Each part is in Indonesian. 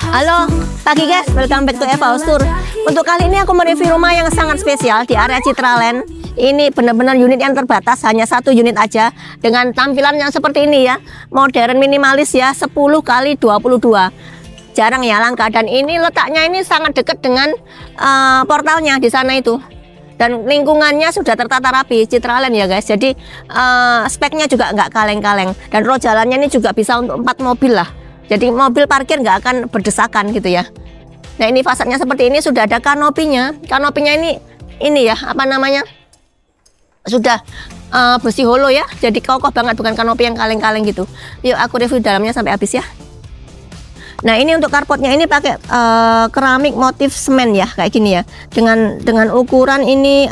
Halo, pagi guys, welcome back to Eva House Tour. Untuk kali ini aku mereview rumah yang sangat spesial di area Citraland. Ini benar-benar unit yang terbatas, hanya satu unit aja dengan tampilan yang seperti ini ya. Modern minimalis ya, 10 kali 22. Jarang ya, langka, dan ini letaknya ini sangat dekat dengan portalnya di sana itu. Dan lingkungannya sudah tertata rapi, Citraland ya guys. Jadi speknya juga nggak kaleng-kaleng. Dan road jalannya ini juga bisa untuk 4 mobil lah. Jadi mobil parkir nggak akan berdesakan gitu ya. Nah ini fasadnya seperti ini, sudah ada kanopinya. Kanopinya ini ya, apa namanya? Sudah besi holo ya. Jadi kokoh banget, bukan kanopi yang kaleng-kaleng gitu. Yuk aku review dalamnya sampai habis ya. Nah ini untuk carportnya ini pakai keramik motif semen ya, kayak gini ya. Dengan ukuran ini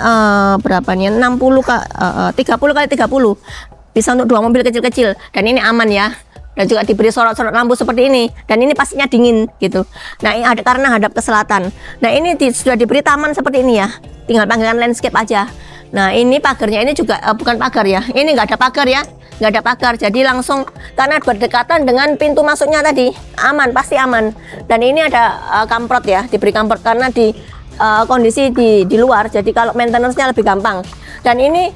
berapa nih? 30 kali 30. Bisa untuk 2 mobil kecil-kecil, dan ini aman ya. Dan juga diberi sorot-sorot lampu seperti ini, dan ini pastinya dingin gitu. Nah ini ada karena hadap ke selatan. Nah ini sudah diberi taman seperti ini ya, tinggal panggilan landscape aja. Nah ini pagarnya ini juga bukan pagar ya, ini nggak ada pagar ya, nggak ada pagar. Jadi langsung karena berdekatan dengan pintu masuknya tadi, aman, pasti aman. Dan ini ada kamprot ya, diberi kamprot karena di kondisi di luar, jadi kalau maintenance-nya lebih gampang. Dan ini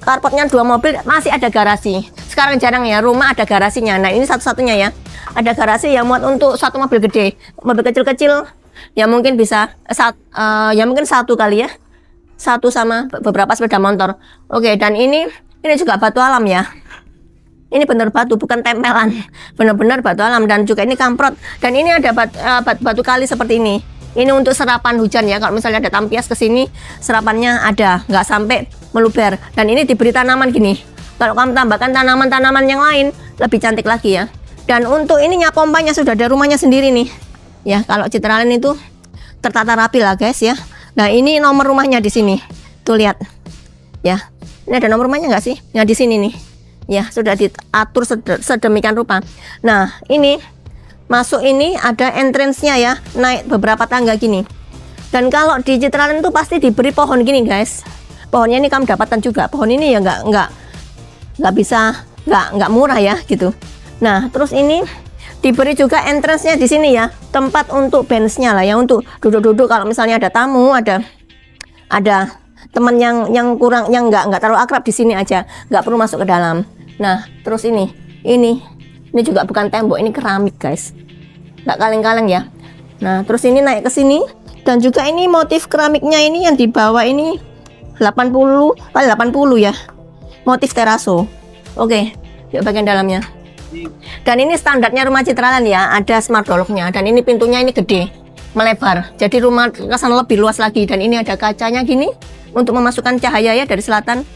carportnya 2 mobil, masih ada garasi. Sekarang jarang ya rumah ada garasinya. Nah ini satu-satunya ya, ada garasi yang muat untuk 1 mobil gede. Mobil kecil-kecil ya mungkin bisa ya mungkin 1 kali ya, 1 sama beberapa sepeda motor. Oke, dan ini juga batu alam ya. Ini benar batu, bukan tempelan, benar-benar batu alam. Dan juga ini kamprot, dan ini ada batu kali seperti ini. Ini untuk serapan hujan ya, kalau misalnya ada tampias ke sini, serapannya ada, nggak sampai meluber. Dan ini diberi tanaman gini. Kalau kamu tambahkan tanaman-tanaman yang lain, lebih cantik lagi ya. Dan untuk ininya pompanya sudah ada rumahnya sendiri nih. Ya, kalau Citraland itu tertata rapi lah guys ya. Nah, ini nomor rumahnya di sini. Tuh lihat. Ya. Ini ada nomor rumahnya nggak sih? Nah, di sini nih. Ya, sudah diatur sedemikian rupa. Nah, ini masuk ini ada entrance-nya ya, naik beberapa tangga gini. Dan kalau di Citraland itu pasti diberi pohon gini guys. Pohonnya ini kamu dapatkan juga. Pohon ini ya nggak murah ya gitu. Nah terus ini diberi juga entrance-nya di sini ya, tempat untuk bench-nya lah ya, untuk duduk-duduk kalau misalnya ada tamu, ada teman yang kurang, yang nggak terlalu akrab, di sini aja, nggak perlu masuk ke dalam. Nah terus ini juga bukan tembok, ini keramik guys, nggak kaleng-kaleng ya. Nah terus ini naik ke sini, dan juga ini motif keramiknya ini yang di bawah ini 80 kali 80 ya, motif teraso. Oke, yuk bagian dalamnya. Dan ini standarnya rumah Citraland ya, ada smart door lock-nya, dan ini pintunya ini gede, melebar, jadi rumah kesan lebih luas lagi. Dan ini ada kacanya gini untuk memasukkan cahaya ya dari selatan.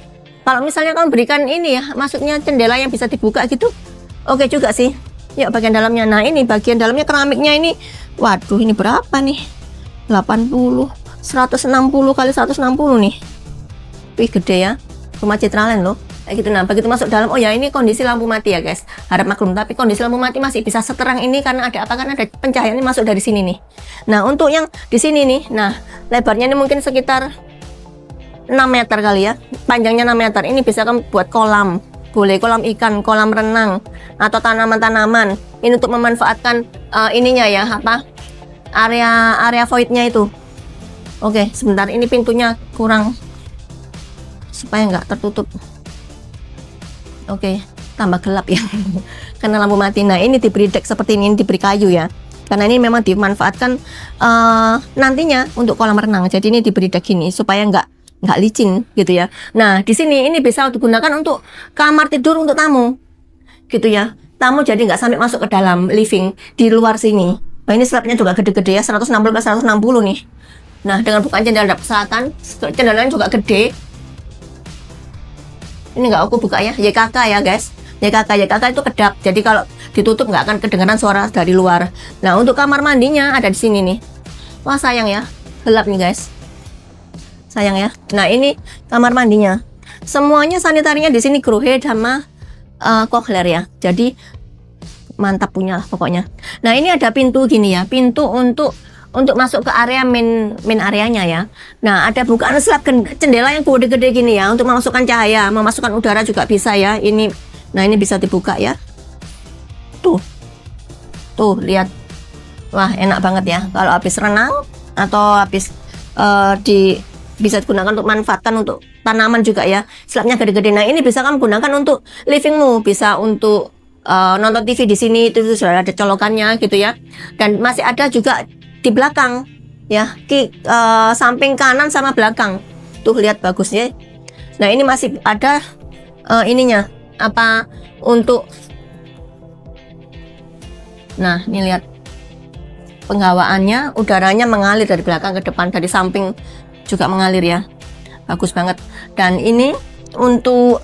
Kalau misalnya kamu berikan ini ya, maksudnya jendela yang bisa dibuka gitu, oke juga sih. Yuk bagian dalamnya. Nah ini bagian dalamnya keramiknya ini, waduh ini berapa nih, 80 160 kali 160 nih. Wih gede ya rumah Citraland loh, kayak gitu. Nah begitu masuk dalam, oh ya ini kondisi lampu mati ya guys, harap maklum. Tapi kondisi lampu mati masih bisa seterang ini karena ada apa, kan ada pencahayaan ini masuk dari sini nih. Nah untuk yang di sini nih, nah lebarnya ini mungkin sekitar 6 meter kali ya, panjangnya 6 meter. Ini bisa kamu buat kolam, boleh kolam ikan, kolam renang, atau tanaman-tanaman. Ini untuk memanfaatkan ininya ya, apa, area voidnya itu. Oke sebentar, ini pintunya kurang supaya nggak tertutup. Oke, tambah gelap ya karena lampu mati. Nah ini diberi deck seperti ini diberi kayu ya, karena ini memang dimanfaatkan nantinya untuk kolam renang. Jadi ini diberi deck gini supaya nggak licin gitu ya. Nah di sini ini bisa digunakan untuk kamar tidur untuk tamu gitu ya. Tamu jadi nggak sampai masuk ke dalam living di luar sini. Nah ini slabnya juga gede-gede ya, 160 ke 160 nih. Nah dengan bukaan jendela hadap selatan, jendelanya juga gede. Ini nggak aku buka ya, YKK ya guys. YKK itu kedap, jadi kalau ditutup nggak akan kedengaran suara dari luar. Nah untuk kamar mandinya ada di sini nih. Wah sayang ya, gelap nih guys, sayang ya. Nah ini kamar mandinya, semuanya sanitarinya di sini Grohe sama Kohler ya. Jadi mantap punya lah pokoknya. Nah ini ada pintu gini ya, pintu untuk masuk ke area main areanya ya. Nah ada bukaan slab jendela yang gede-gede gini ya, untuk memasukkan cahaya, memasukkan udara juga bisa ya. Ini, nah ini bisa dibuka ya. Tuh, Tuh, lihat. Wah, enak banget ya. Kalau habis renang atau habis bisa digunakan untuk manfaatkan untuk tanaman juga ya. Slabnya gede-gede. Nah, ini bisa kamu gunakan untuk livingmu, bisa untuk nonton TV di sini, itu sudah ada colokannya gitu ya. Dan masih ada juga di belakang ya, samping kanan sama belakang. Tuh, lihat bagusnya. Nah, ini masih ada ininya apa untuk. Nah, ini lihat penghawaannya, udaranya mengalir dari belakang ke depan, dari samping juga mengalir ya. Bagus banget. Dan ini untuk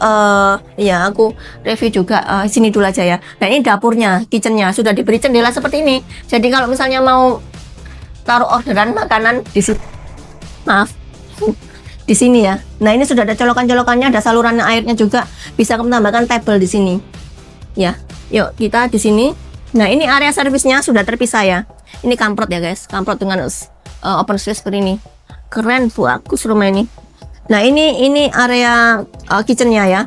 ya aku review juga sini dulu aja ya. Nah, ini dapurnya, kitchennya sudah diberi jendela seperti ini. Jadi kalau misalnya mau taruh orderan makanan di sini, maaf, di sini ya. Nah, ini sudah ada colokan-colokannya, ada saluran airnya juga. Bisa kamu tambahkan table di sini. Ya, yuk kita di sini. Nah, ini area servisnya sudah terpisah ya. Ini kamprot ya guys, kamprot dengan open space seperti ini. Keren, bagus rumah ini. Nah, ini area kitchennya ya.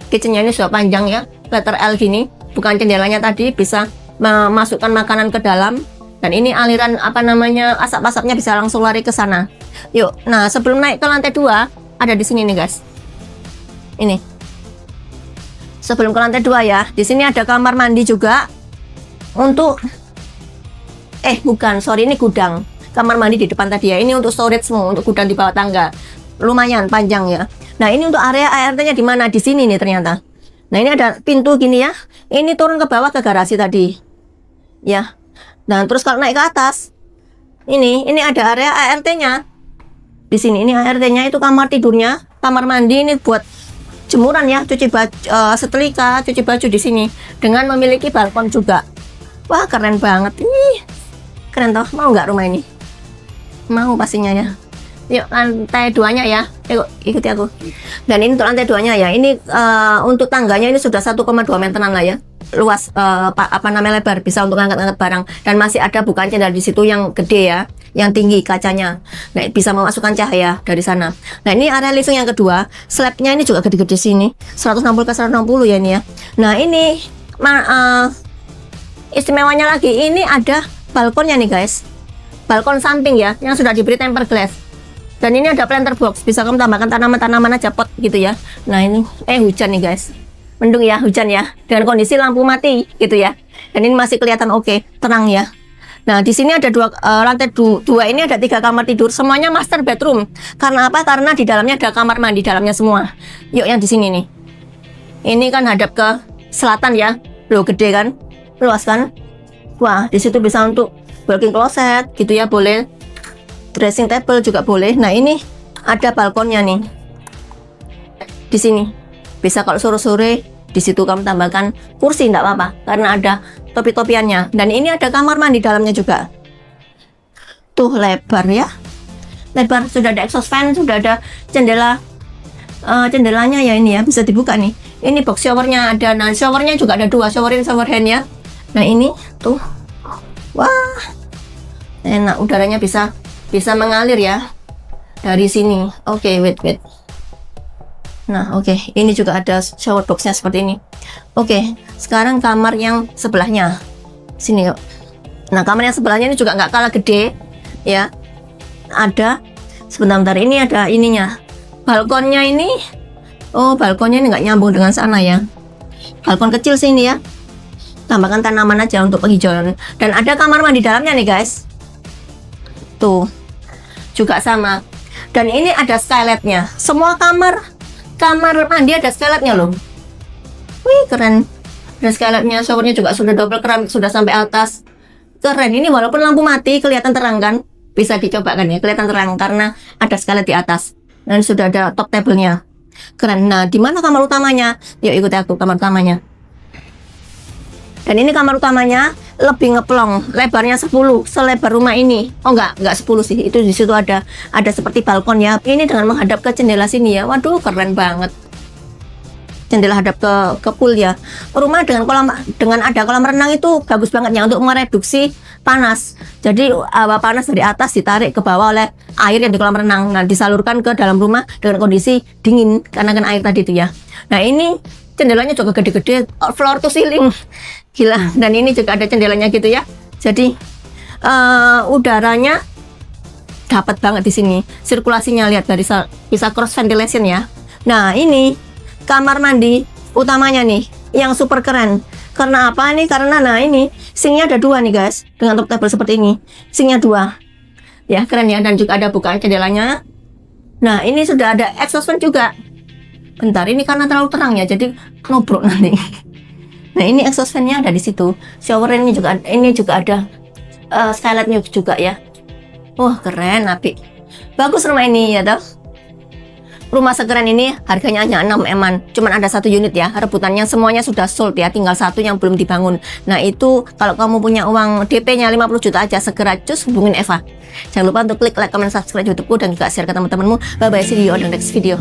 Kitchennya ini sudah panjang ya, letter L gini. Bukan jendelanya tadi, bisa memasukkan makanan ke dalam. Dan ini aliran apa namanya, asap-asapnya bisa langsung lari ke sana. Yuk, nah sebelum naik ke lantai 2 ada di sini nih guys. Ini. Sebelum ke lantai 2 ya, di sini ada kamar mandi juga. Untuk bukan, sorry, ini gudang. Kamar mandi di depan tadi ya. Ini untuk storage-mu, untuk gudang di bawah tangga. Lumayan panjang ya. Nah, ini untuk area ART-nya di mana? Di sini nih ternyata. Nah, ini ada pintu gini ya. Ini turun ke bawah ke garasi tadi. Ya. Nah, terus kalau naik ke atas, ini ada area ART-nya. Di sini ini ART-nya, itu kamar tidurnya, kamar mandi ini buat jemuran ya, cuci baju, setrika, cuci baju di sini dengan memiliki balkon juga. Wah, keren banget. Ih, keren toh. Mau nggak rumah ini? Mau pastinya ya. Yuk, lantai 2-nya ya. Yuk, ikuti aku. Dan ini untuk lantai 2-nya ya. Ini untuk tangganya ini sudah 1,2 meteran lah ya. Luas apa namanya, lebar, bisa untuk angkat-angkat barang. Dan masih ada bukan jendela di situ yang gede ya, yang tinggi kacanya. Nah, bisa memasukkan cahaya dari sana. Nah, ini area living yang kedua. Slabnya ini juga gede-gede sini. 160 ke 160 ya ini ya. Nah, ini istimewanya lagi, ini ada balkonnya nih guys. Balkon samping ya, yang sudah diberi tempered glass. Dan ini ada planter box, bisa kamu tambahkan tanaman-tanaman aja, pot gitu ya. Nah, ini hujan nih guys, mendung ya, hujan ya, dengan kondisi lampu mati gitu ya. Dan ini masih kelihatan oke, terang ya. Nah, di sini ada lantai 2 ini ada 3 kamar tidur, semuanya master bedroom. Karena apa? Karena di dalamnya ada kamar mandi dalamnya semua. Yuk, yang di sini nih, ini kan hadap ke selatan ya, loh gede kan, luas kan. Wah, di situ bisa untuk walk-in closet gitu ya, boleh. Dressing table juga boleh. Nah, ini ada balkonnya nih. Di sini bisa kalau sore-sore di situ kamu tambahkan kursi, enggak apa-apa karena ada topi-topiannya. Dan ini ada kamar mandi dalamnya juga. Tuh, lebar ya. Lebar, sudah ada exhaust fan, sudah ada jendela. Jendelanya ya ini ya, bisa dibuka nih. Ini box showernya ada. Nah, showernya juga ada 2, shower in, shower hand ya. Nah, ini tuh. Wah. Enak, udaranya bisa mengalir ya dari sini. Oke, wait. Nah, oke, ini juga ada shower boxnya seperti ini. Oke, sekarang kamar yang sebelahnya sini yuk. Nah, kamar yang sebelahnya ini juga nggak kalah gede ya. Ada sebentar, ini ada ininya, balkonnya ini. Oh, balkonnya ini nggak nyambung dengan sana ya. Balkon kecil sini ya, tambahkan tanaman aja untuk penghijauan. Dan ada kamar mandi dalamnya nih guys. Tuh, juga sama. Dan ini ada skylightnya. Semua kamar mandi ada skylightnya loh. Wih, keren. Ada skylightnya, showernya juga sudah double keramik, sudah sampai atas. Keren. Ini walaupun lampu mati kelihatan terang kan. Bisa dicoba kan ya, kelihatan terang karena ada skylight di atas. Dan sudah ada top table-nya. Keren. Nah, di mana kamar utamanya? Yuk, ikuti aku kamar utamanya. Dan ini kamar utamanya lebih ngeplong, lebarnya 10, selebar rumah ini. Oh, enggak 10 sih. Itu di situ ada seperti balkon ya. Ini dengan menghadap ke jendela sini ya. Waduh, keren banget. Jendela hadap ke pool ya. Rumah dengan ada kolam renang itu bagus banget ya untuk mereduksi panas. Jadi hawa panas dari atas ditarik ke bawah oleh air yang di kolam renang. Nah, disalurkan ke dalam rumah dengan kondisi dingin karena kan air tadi itu ya. Nah, ini jendelanya juga gede-gede, floor to ceiling. Gila. Dan ini juga ada jendelanya gitu ya. Jadi udaranya dapat banget di sini. Sirkulasinya lihat bisa cross ventilation ya. Nah, ini kamar mandi utamanya nih yang super keren. Karena apa nih? Karena nah ini sinknya ada 2 nih guys, dengan top table seperti ini. Sinknya 2. Ya, keren ya. Dan juga ada bukaan jendelanya. Nah, ini sudah ada exhaust fan juga. Bentar, ini karena terlalu terang ya, jadi nobrok nanti. Nah, ini exhaust fan-nya ada di situ. Shower ini juga ada skylightnya juga ya. Wah, keren, apik. Bagus rumah ini ya toh. Rumah sekeren ini harganya hanya 6 eman. Cuman ada 1 unit ya. Rebutannya semuanya sudah sold ya. Tinggal 1 yang belum dibangun. Nah, itu kalau kamu punya uang DP-nya 50 juta aja, segera cus hubungin Eva. Jangan lupa untuk klik like, comment, subscribe YouTube-ku dan juga share ke teman-temanmu. Bye bye, see you on the next video.